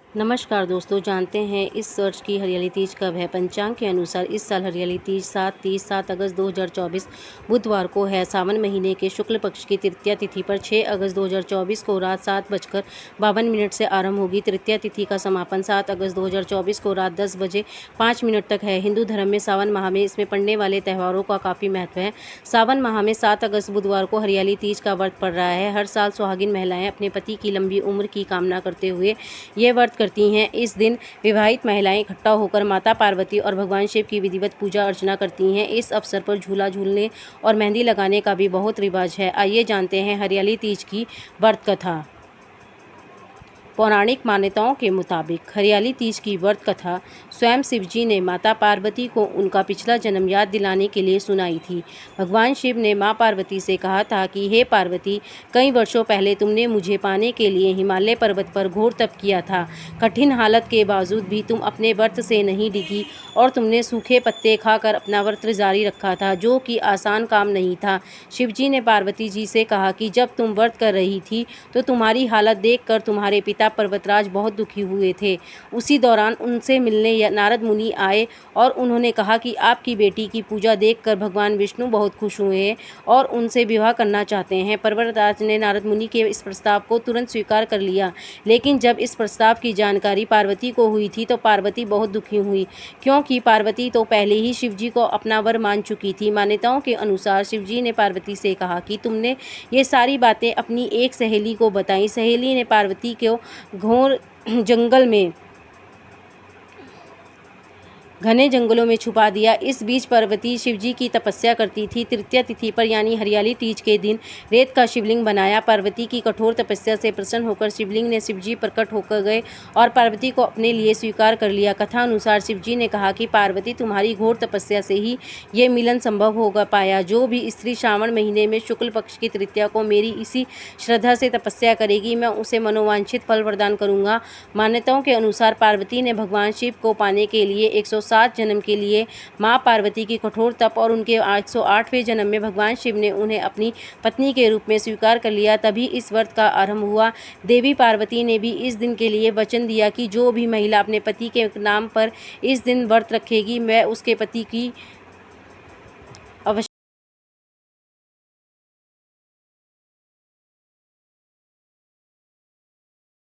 नमस्कार दोस्तों, जानते हैं इस वर्ष की हरियाली तीज कब है। पंचांग के अनुसार इस साल हरियाली तीज 7 अगस्त 2024 बुधवार को है। सावन महीने के शुक्ल पक्ष की तृतीया तिथि पर 6 अगस्त 2024 को रात 7:52 से आरंभ होगी। तृतीया तिथि का समापन 7 अगस्त 2024 को रात 10:05 तक है। हिंदू धर्म में सावन माह में इसमें पड़ने वाले त्योहारों का काफ़ी महत्व है। सावन माह में 7 अगस्त बुधवार को हरियाली तीज का व्रत पड़ रहा है। हर साल सुहागिन महिलाएं अपने पति की लंबी उम्र की कामना करते हुए ये व्रत करती हैं। इस दिन विवाहित महिलाएं इकट्ठा होकर माता पार्वती और भगवान शिव की विधिवत पूजा अर्चना करती हैं। इस अवसर पर झूला झूलने और मेहंदी लगाने का भी बहुत रिवाज है। आइए जानते हैं हरियाली तीज की व्रत कथा। पौराणिक मान्यताओं के मुताबिक हरियाली तीज की व्रत कथा स्वयं शिवजी ने माता पार्वती को उनका पिछला जन्म याद दिलाने के लिए सुनाई थी। भगवान शिव ने मां पार्वती से कहा था कि हे पार्वती, कई वर्षों पहले तुमने मुझे पाने के लिए हिमालय पर्वत पर घोर तप किया था। कठिन हालत के बावजूद भी तुम अपने व्रत से नहीं डिगी और तुमने सूखे पत्ते खाकर अपना व्रत जारी रखा था, जो कि आसान काम नहीं था। शिवजी ने पार्वती जी से कहा कि जब तुम व्रत कर रही थी तो तुम्हारी हालत देखकर तुम्हारे पिता पर्वतराज बहुत दुखी हुए थे। उसी दौरान उनसे मिलने नारद मुनि आए और उन्होंने कहा कि आपकी बेटी की पूजा देखकर भगवान विष्णु बहुत खुश हुए हैं और उनसे विवाह करना चाहते हैं। पर्वतराज ने नारद मुनि के इस प्रस्ताव को तुरंत स्वीकार कर लिया, लेकिन जब इस प्रस्ताव की जानकारी पार्वती को हुई थी तो पार्वती बहुत दुखी हुई, क्योंकि पार्वती तो पहले ही शिवजी को अपना वर मान चुकी थी। मान्यताओं के अनुसार शिवजी ने पार्वती से कहा कि तुमने ये सारी बातें अपनी एक सहेली को बताई। सहेली ने पार्वती को घोर जंगल में घने जंगलों में छुपा दिया। इस बीच पार्वती शिवजी की तपस्या करती थी। तृतीया तिथि पर यानी हरियाली तीज के दिन रेत का शिवलिंग बनाया। पार्वती की कठोर तपस्या से प्रसन्न होकर शिवलिंग ने शिवजी प्रकट होकर गए और पार्वती को अपने लिए स्वीकार कर लिया। कथा अनुसार शिवजी ने कहा कि पार्वती, तुम्हारी घोर तपस्या से ही ये मिलन संभव हो पाया। जो भी स्त्री श्रावण महीने में शुक्ल पक्ष की तृतीया को मेरी इसी श्रद्धा से तपस्या करेगी, मैं उसे मनोवांछित फल प्रदान करूंगा। मान्यताओं के अनुसार पार्वती ने भगवान शिव को पाने के लिए 107 जन्म के लिए मां पार्वती की कठोर तप और उनके 108वें जन्म में भगवान शिव ने उन्हें अपनी पत्नी के रूप में स्वीकार कर लिया। तभी इस व्रत का आरंभ हुआ। देवी पार्वती ने भी इस दिन के लिए वचन दिया कि जो भी महिला अपने पति के नाम पर इस दिन व्रत रखेगी, मैं उसके पति की